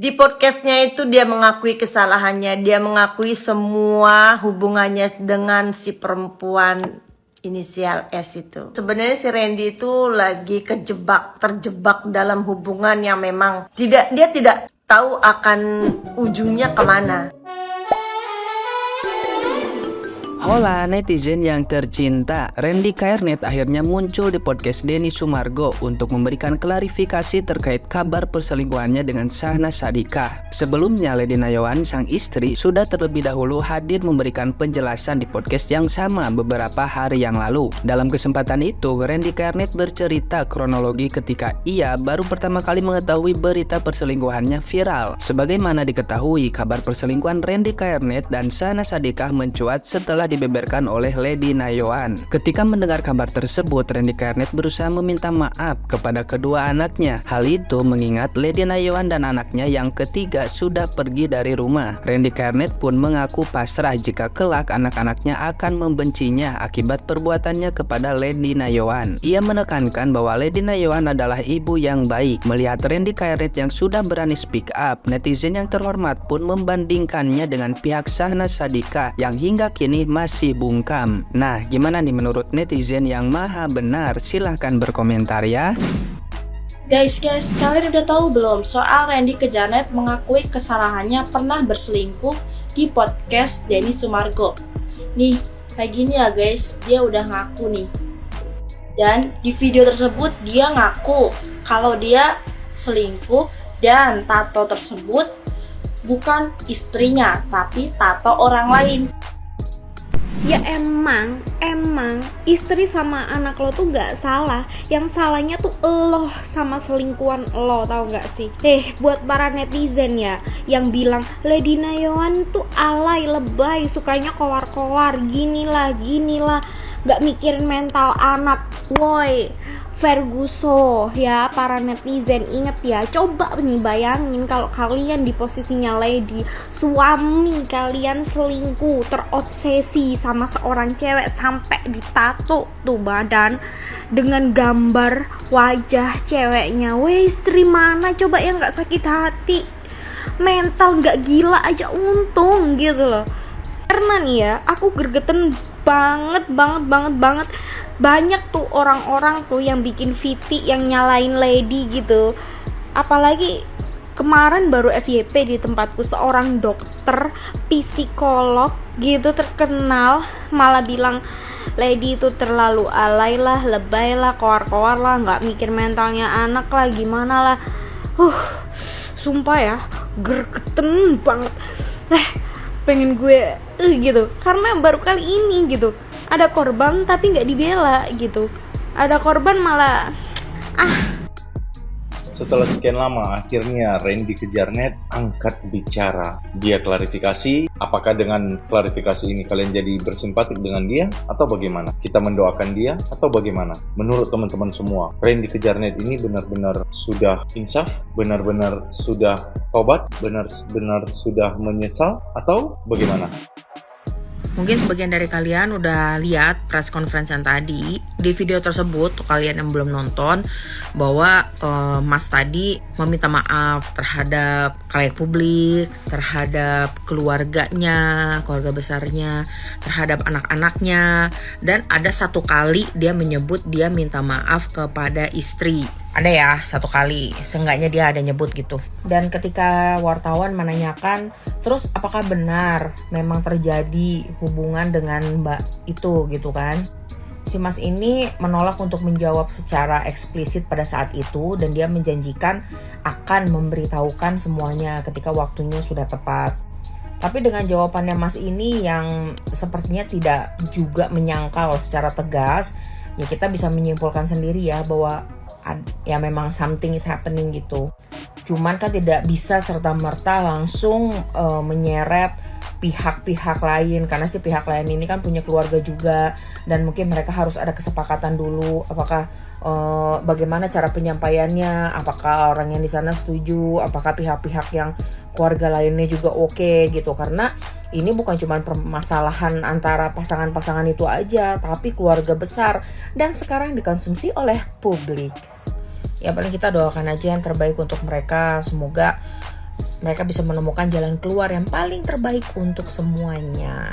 Di podcastnya itu dia mengakui kesalahannya, dia mengakui semua hubungannya dengan si perempuan inisial S itu. Sebenarnya si Randy itu lagi terjebak dalam hubungan yang memang dia tidak tahu akan ujungnya kemana. Hola netizen yang tercinta, Randy Kairnet akhirnya muncul di podcast Denny Sumargo untuk memberikan klarifikasi terkait kabar perselingkuhannya dengan Syahnaz Sadiqah. Sebelumnya Lady Nayawan, sang istri, sudah terlebih dahulu hadir memberikan penjelasan di podcast yang sama beberapa hari yang lalu. Dalam kesempatan itu, Randy Kairnet bercerita kronologi ketika ia baru pertama kali mengetahui berita perselingkuhannya viral. Sebagaimana diketahui, kabar perselingkuhan Randy Kairnet dan Syahnaz Sadiqah mencuat setelah dibeberkan oleh Lady Nayawan. Ketika mendengar kabar tersebut, Randy Kairnet berusaha meminta maaf kepada kedua anaknya. Hal itu mengingat Lady Nayawan dan anaknya yang ketiga sudah pergi dari rumah. Randy Kairnet pun mengaku pasrah jika kelak anak-anaknya akan membencinya akibat perbuatannya kepada Lady Nayawan. Ia menekankan bahwa Lady Nayawan adalah ibu yang baik. Melihat Randy Kairnet yang sudah berani speak up, netizen yang terhormat pun membandingkannya dengan pihak Syahnaz Sadiqah yang hingga kini masih bungkam. Nah, gimana nih menurut netizen yang maha benar? Silahkan berkomentar ya. Guys, kalian udah tahu belum soal Randy Kairnet mengakui kesalahannya pernah berselingkuh di podcast Denny Sumargo? Nih, kayak gini ya guys, dia udah ngaku nih. Dan di video tersebut dia ngaku kalau dia selingkuh dan tato tersebut bukan istrinya, tapi tato orang lain. Ya emang istri sama anak lo tuh gak salah. Yang salahnya tuh lo sama selingkuhan lo, tau gak sih? Buat para netizen ya yang bilang Lady Nayawan tuh alay, lebay, sukanya kowar-kowar, ginilah gak mikirin mental anak. Woi Ferguson ya, para netizen inget ya, coba nih bayangin kalau kalian di posisinya Lady, suami kalian selingkuh, terobsesi sama seorang cewek sampai ditato tuh badan dengan gambar wajah ceweknya. Istri mana coba yang gak sakit hati, mental gak gila aja untung gitu loh. Karena nih ya, aku gergeten banget. Banyak tuh orang-orang tuh yang bikin VT yang nyalain Lady gitu. Apalagi kemarin baru FYP di tempatku, seorang dokter psikolog gitu terkenal malah bilang Lady itu terlalu alay lah, lebay lah, koar-koar lah, gak mikir mentalnya anak lah, gimana lah. Sumpah ya, gergeten banget. Pengen gue gitu, karena baru kali ini gitu ada korban tapi nggak dibela gitu, ada korban malah Setelah sekian lama, akhirnya Randy Kairnet angkat bicara. Dia klarifikasi, apakah dengan klarifikasi ini kalian jadi bersimpatik dengan dia atau bagaimana? Kita mendoakan dia atau bagaimana? Menurut teman-teman semua, Randy Kairnet ini benar-benar sudah insaf, benar-benar sudah tobat, benar-benar sudah menyesal atau bagaimana? Mungkin sebagian dari kalian udah lihat press conference yang tadi. Di video tersebut, kalian yang belum nonton, bahwa Mas tadi meminta maaf terhadap khalayak publik, terhadap keluarganya, keluarga besarnya, terhadap anak-anaknya. Dan ada satu kali dia menyebut dia minta maaf kepada istri. Ada ya, satu kali, seenggaknya dia ada nyebut gitu. Dan ketika wartawan menanyakan, terus apakah benar memang terjadi hubungan dengan mbak itu gitu kan, si mas ini menolak untuk menjawab secara eksplisit pada saat itu, dan dia menjanjikan akan memberitahukan semuanya ketika waktunya sudah tepat. Tapi dengan jawabannya mas ini yang sepertinya tidak juga menyangkal secara tegas, ya kita bisa menyimpulkan sendiri ya bahwa ya memang something is happening gitu. Cuman kan tidak bisa serta-merta langsung menyeret pihak-pihak lain, karena si pihak lain ini kan punya keluarga juga, dan mungkin mereka harus ada kesepakatan dulu apakah bagaimana cara penyampaiannya, apakah orang yang di sana setuju, apakah pihak-pihak yang keluarga lainnya juga oke gitu. Karena ini bukan cuma permasalahan antara pasangan-pasangan itu aja, tapi keluarga besar dan sekarang dikonsumsi oleh publik. Ya paling kita doakan aja yang terbaik untuk mereka, semoga mereka bisa menemukan jalan keluar yang paling terbaik untuk semuanya.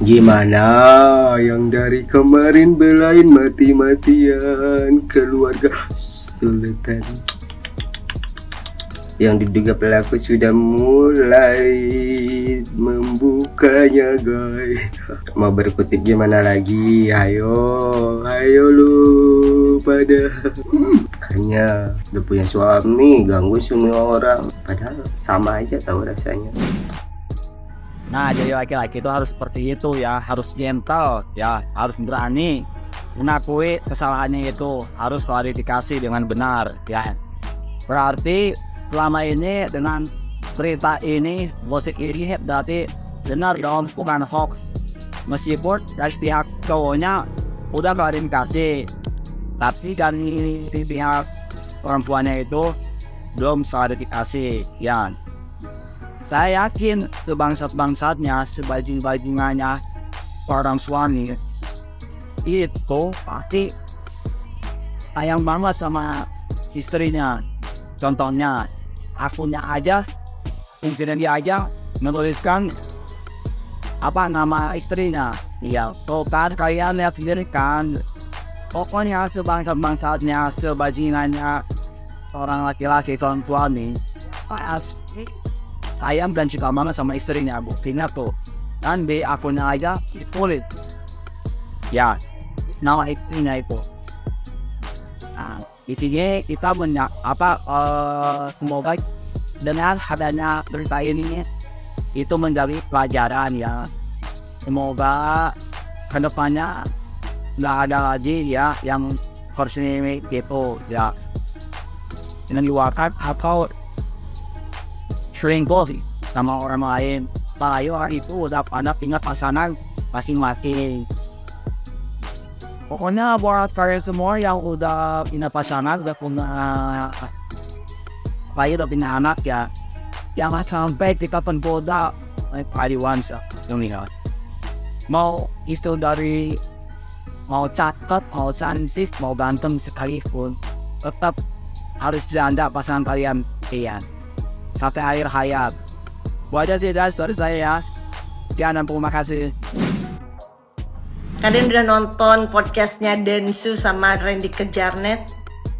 Gimana yang dari kemarin belain mati-matian keluarga Sultan? Yang diduga pelaku sudah mulai membukanya, guys. Mau berkutik gimana lagi? Ayo lu pada. Makanya udah punya suami ganggu semua orang, padahal sama aja tahu rasanya. Nah, jadi laki-laki itu harus seperti itu ya, harus gentle ya, harus berani mengakui kesalahannya itu, harus klarifikasi dengan benar ya. Berarti selama ini dengan cerita ini, gosip ini berarti benar dong, bukan hoax. Meskipun dari pihak cowoknya udah klarifikasi, tapi dari pihak perempuannya itu belum klarifikasi ya. Saya yakin sebangsat-bangsatnya, sebajing-bajingannya orang suami itu pasti sayang banget sama istrinya. Contohnya, akunnya aja, mungkin dia aja menuliskan apa nama istrinya. Iya, tuh kan kalian lihat sendiri kan. Pokoknya sebangsat-bangsatnya, sebajingannya orang laki-laki, seorang suami pasti sayang dan cinta banget sama istrinya, buktinya tuh kan di akunnya aja ditulis ya nama istrinya itu. Nah, di sini kita semoga dengan adanya berita ini itu menjadi pelajaran ya. Semoga kedepannya nggak ada lagi ya yang harus ini gitu ya, dengan diwakil atau selingkuh sama orang lain. Paling itu udah pada ingat pasangan masing-masing. Pokoknya buat kalian semua yang udah punya pasangan, udah punya udah punya anak ya, jangan sampai kita penggoda pariwan dunia. Mau itu dari mau cakep, mau cantik, mau ganteng sekalipun, tetap harus janda pasangan kalian sampai akhir hayat. Wajah sih guys dari saya ya. Sekian dan terima kasih. Kalian udah nonton podcastnya Densu sama Randy Kejarnet?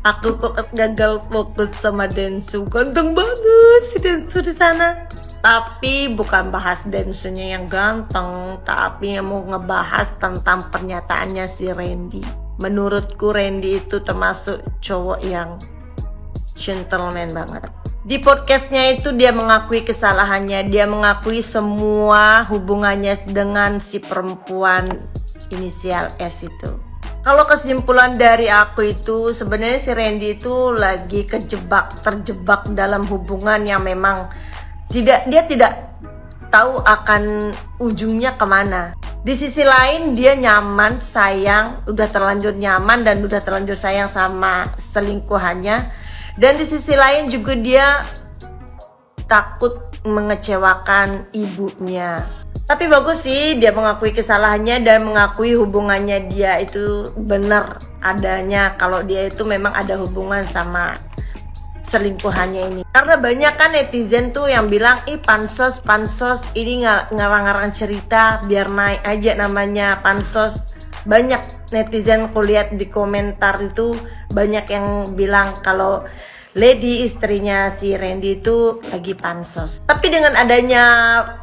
Aku kok gagal fokus sama Densu. Ganteng banget si Densu di sana. Tapi bukan bahas Densunya yang ganteng, tapi mau ngebahas tentang pernyataannya si Randy. Menurutku Randy itu termasuk cowok yang gentleman banget. Di podcastnya itu dia mengakui kesalahannya, dia mengakui semua hubungannya dengan si perempuan inisial S itu. Kalau kesimpulan dari aku itu sebenarnya si Randy itu lagi terjebak dalam hubungan yang memang dia tidak tahu akan ujungnya kemana. Di sisi lain dia nyaman, sayang, udah terlanjur nyaman dan udah terlanjur sayang sama selingkuhannya. Dan di sisi lain juga dia takut mengecewakan ibunya. Tapi bagus sih dia mengakui kesalahannya dan mengakui hubungannya dia itu benar adanya, kalau dia itu memang ada hubungan sama selingkuhannya ini. Karena banyak kan netizen tuh yang bilang, pansos ini ngarang-ngarang cerita biar naik aja namanya pansos. Banyak netizen kulihat di komentar itu banyak yang bilang kalau Lady istrinya si Randy itu lagi pansos. Tapi dengan adanya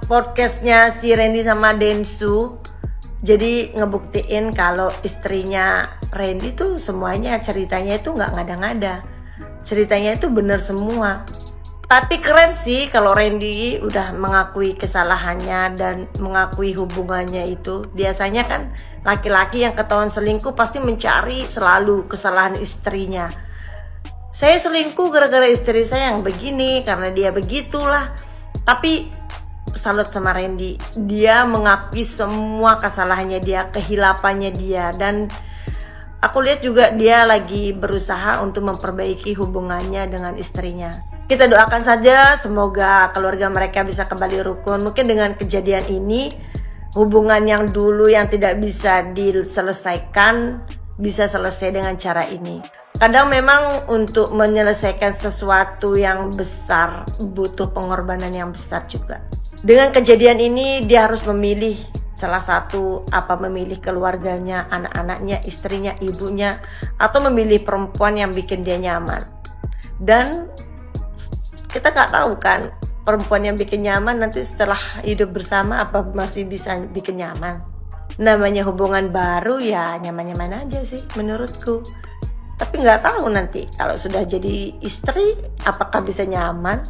podcastnya si Randy sama Densu, jadi ngebuktiin kalau istrinya Randy tuh semuanya ceritanya itu nggak ngada-ngada. Ceritanya itu bener semua. Tapi keren sih kalau Randy udah mengakui kesalahannya dan mengakui hubungannya itu. Biasanya kan laki-laki yang ketahuan selingkuh pasti mencari selalu kesalahan istrinya. Saya selingkuh gara-gara istri saya yang begini, karena dia begitulah. Tapi salut sama Randy, dia mengakui semua kesalahannya dia, kehilapannya dia. Dan aku lihat juga dia lagi berusaha untuk memperbaiki hubungannya dengan istrinya. Kita doakan saja semoga keluarga mereka bisa kembali rukun. Mungkin dengan kejadian ini, hubungan yang dulu yang tidak bisa diselesaikan bisa selesai dengan cara ini. Kadang memang untuk menyelesaikan sesuatu yang besar butuh pengorbanan yang besar juga. Dengan kejadian ini dia harus memilih salah satu, apa memilih keluarganya, anak-anaknya, istrinya, ibunya, atau memilih perempuan yang bikin dia nyaman. Dan kita nggak tahu kan perempuan yang bikin nyaman nanti setelah hidup bersama apa masih bisa bikin nyaman. Namanya hubungan baru ya nyaman-nyaman aja sih menurutku. Tapi nggak tahu nanti kalau sudah jadi istri apakah bisa nyaman.